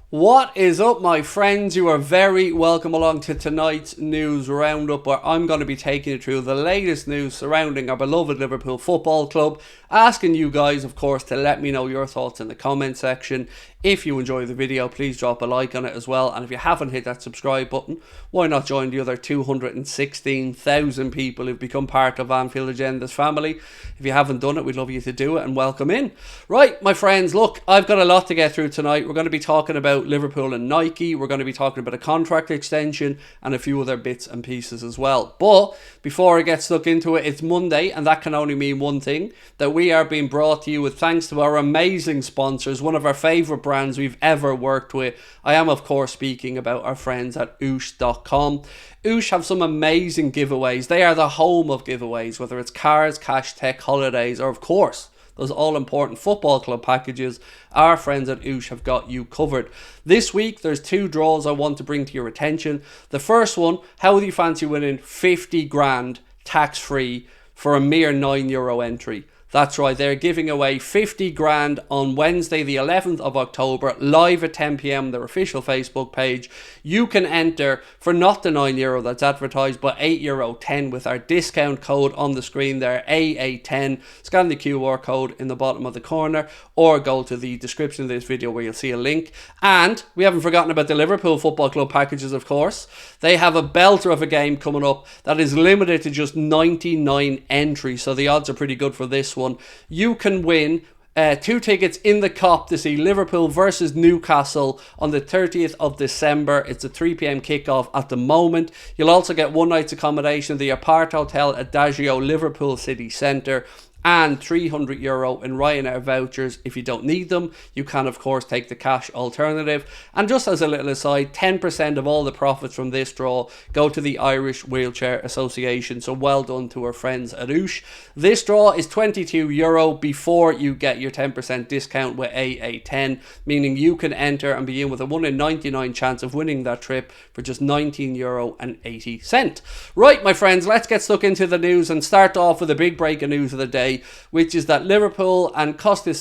What is up, my friends? You are very welcome along to tonight's news roundup, where I'm going to be taking you through the latest news surrounding our beloved Liverpool Football Club, asking you guys, of course, to let me know your thoughts in the comment section. If you enjoy the video, please drop a like on it as well, and if you haven't hit that subscribe button, why not join the other 216,000 people who've become part of Anfield Agenda's family? If you haven't done it, we'd love you to do it, and welcome in. Right, my friends, look, I've got a lot to get through tonight. We're going to be talking about Liverpool and Nike. We're going to be talking about a contract extension and a few other bits and pieces as well. But before I get stuck into it, it's Monday, and that can only mean one thing, that we are being brought to you with thanks to our amazing sponsors, one of our favourite brands we've ever worked with. I am, of course, speaking about our friends at oosh.com. Oosh have some amazing giveaways. They are the home of giveaways, whether it's cars, cash, tech, holidays, or of course those all-important football club packages. Our friends at Oosh have got you covered. This week, there's two draws I want to bring to your attention. The first one, how would you fancy winning 50 grand tax-free for a mere €9 entry? That's right, they're giving away 50 grand on Wednesday the 11th of October, live at 10 p.m, their official Facebook page. You can enter for not the €9 that's advertised, but €8.10 with our discount code on the screen there, AA10. Scan the QR code in the bottom of the corner, or go to the description of this video where you'll see a link. And we haven't forgotten about the Liverpool Football Club packages, of course. They have a belter of a game coming up that is limited to just 99 entries, so the odds are pretty good for this one. You can win 2 tickets in the Cop to see Liverpool versus Newcastle on the 30th of December. It's a 3 p.m. kickoff at the moment. You'll also get one night's accommodation at the Apart Hotel Adagio, Liverpool City Centre, and €300 in Ryanair vouchers. If you don't need them, you can of course take the cash alternative. And just as a little aside, 10% of all the profits from this draw go to the Irish Wheelchair Association, so well done to our friends at Oosh. This draw is €22 before you get your 10% discount with AA10, meaning you can enter and be in with a 1 in 99 chance of winning that trip for just €19.80. Right, my friends, let's get stuck into the news and start off with the big break of news of the day, which is that Liverpool and Costa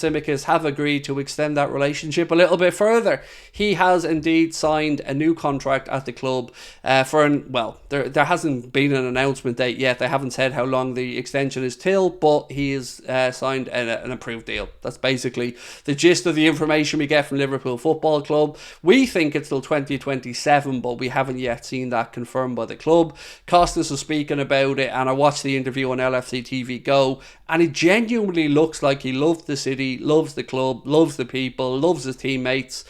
have agreed to extend that relationship a little bit further. He has indeed signed a new contract at the club there hasn't been an announcement date yet. They haven't said how long the extension is till, but he has signed an approved deal. That's basically the gist of the information we get from Liverpool Football Club. We think it's till 2027, but we haven't yet seen that confirmed by the club. Costas was speaking about it, and I watched the interview on LFC TV Go, and it genuinely looks like he loves the city, loves the club, loves the people, loves his teammates.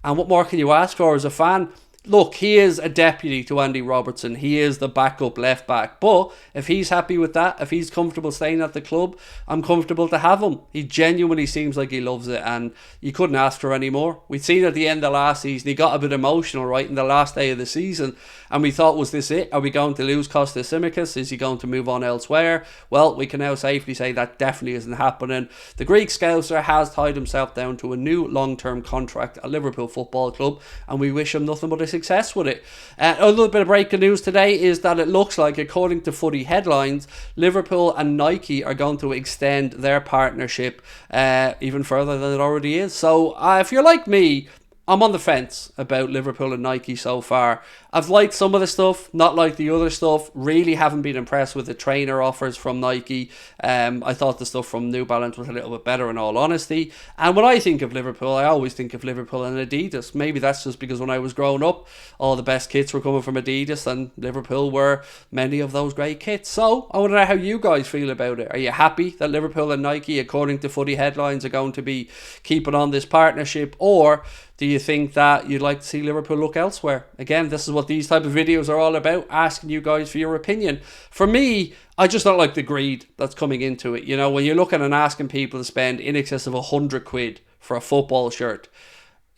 And what more can you ask for as a fan? Look, he is a deputy to Andy Robertson. He is the backup left back. But if he's happy with that, if he's comfortable staying at the club, I'm comfortable to have him. He genuinely seems like he loves it, and you couldn't ask for any more. We'd seen at the end of last season, he got a bit emotional, right, in the last day of the season, and we thought, was this it? Are we going to lose Costa? Is he going to move on elsewhere? Well, we can now safely say that definitely isn't happening. The Greek Scouser has tied himself down to a new long-term contract at Liverpool Football Club, and we wish him nothing but a success with it. A little bit of breaking news today is that it looks like, according to Footy headlines, Liverpool and Nike are going to extend their partnership even further than it already is. So if you're like me, I'm on the fence about Liverpool and Nike so far. I've liked some of the stuff, not like the other stuff. Really haven't been impressed with the trainer offers from Nike. I thought the stuff from New Balance was a little bit better, in all honesty. And when I think of Liverpool, I always think of Liverpool and Adidas. Maybe that's just because when I was growing up, all the best kits were coming from Adidas, and Liverpool were many of those great kits. So I want to know how you guys feel about it. Are you happy that Liverpool and Nike, according to Footy headlines, are going to be keeping on this partnership? Or do you think that you'd like to see Liverpool look elsewhere? Again, this is what these type of videos are all about, asking you guys for your opinion. For me, I just don't like the greed that's coming into it. You know, when you're looking and asking people to spend in excess of £100 for a football shirt,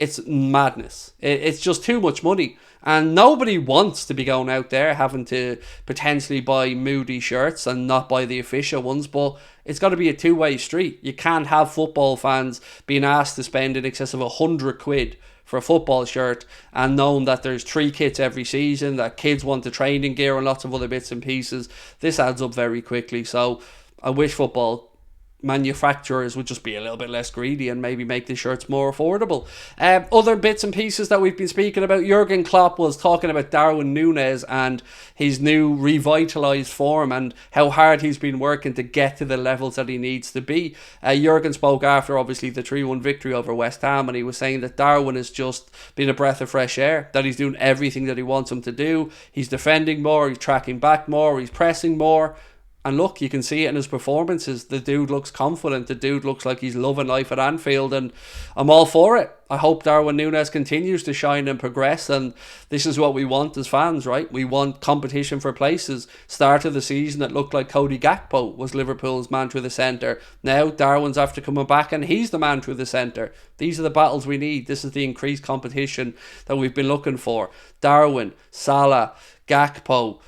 it's madness. It's just too much money. And nobody wants to be going out there having to potentially buy moody shirts and not buy the official ones, but it's got to be a two-way street. You can't have football fans being asked to spend in excess of £100 for a football shirt and knowing that there's 3 kits every season, that kids want the training gear and lots of other bits and pieces. This adds up very quickly. So I wish football manufacturers would just be a little bit less greedy and maybe make the shirts more affordable. Other bits and pieces that we've been speaking about, Jurgen Klopp was talking about Darwin Nunes and his new revitalised form and how hard he's been working to get to the levels that he needs to be. Jurgen spoke after obviously the 3-1 victory over West Ham, and he was saying that Darwin has just been a breath of fresh air, that he's doing everything that he wants him to do. He's defending more, he's tracking back more, he's pressing more. And look, you can see it in his performances. The dude looks confident. The dude looks like he's loving life at Anfield, and I'm all for it. I hope Darwin Nunes continues to shine and progress, and this is what we want as fans, right? We want competition for places. Start of the season, it looked like Cody Gakpo was Liverpool's man through the centre. Now Darwin's after coming back and he's the man through the centre. These are the battles we need. This is the increased competition that we've been looking for. Darwin, Salah, Gakpo,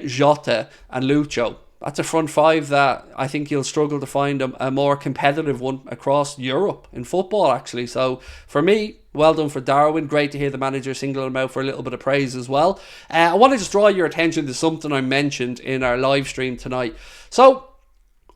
Jota and Lucho. That's a front five that I think you'll struggle to find a more competitive one across Europe in football, actually. So for me, well done for Darwin. Great to hear the manager single him out for a little bit of praise as well. I want to just draw your attention to something I mentioned in our live stream tonight. So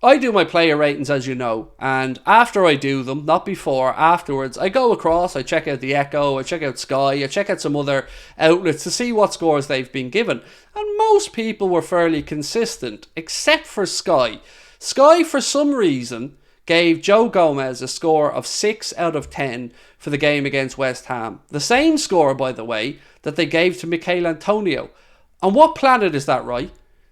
I do my player ratings, as you know, and after I do them, not before, afterwards, I go across, I check out the Echo, I check out Sky, I check out some other outlets to see what scores they've been given. And most people were fairly consistent, except for Sky. Sky, for some reason, gave Joe Gomez a score of 6 out of 10 for the game against West Ham. The same score, by the way, that they gave to Michail Antonio. On what planet is that, right?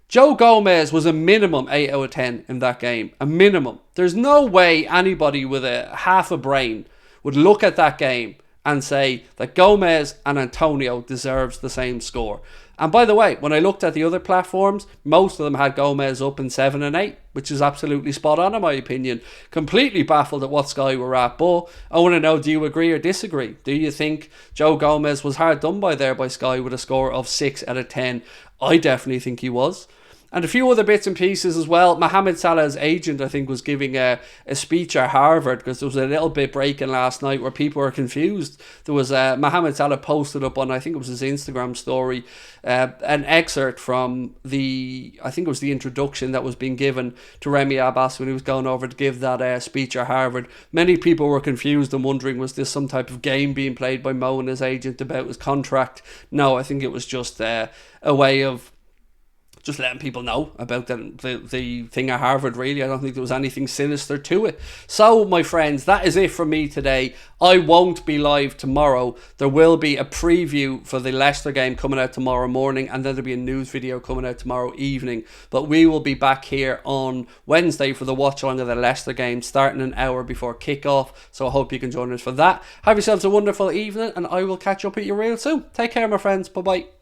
Joe Gomez was a minimum 8 out of 10 in that game. A minimum. There's no way anybody with a half a brain would look at that game and say that Gomez and Antonio deserves the same score. And by the way, when I looked at the other platforms, most of them had Gomez up in 7 and 8, which is absolutely spot on in my opinion. Completely baffled at what Sky were at, but I want to know, do you agree or disagree? Do you think Joe Gomez was hard done by there by Sky with a score of 6 out of 10? I definitely think he was. And a few other bits and pieces as well. Mohamed Salah's agent, I think, was giving a speech at Harvard, because there was a little bit breaking last night where people were confused. There was Mohamed Salah posted up on, I think it was his Instagram story, an excerpt from I think it was the introduction that was being given to Remy Abbas when he was going over to give that speech at Harvard. Many people were confused and wondering, was this some type of game being played by Mo and his agent about his contract? No, I think it was just a way of just letting people know about the thing at Harvard, really. I don't think there was anything sinister to it. So, my friends, that is it from me today. I won't be live tomorrow. There will be a preview for the Leicester game coming out tomorrow morning, and then there'll be a news video coming out tomorrow evening. But we will be back here on Wednesday for the watch along of the Leicester game, starting an hour before kickoff. So I hope you can join us for that. Have yourselves a wonderful evening, and I will catch up with you real soon. Take care, my friends. Bye-bye.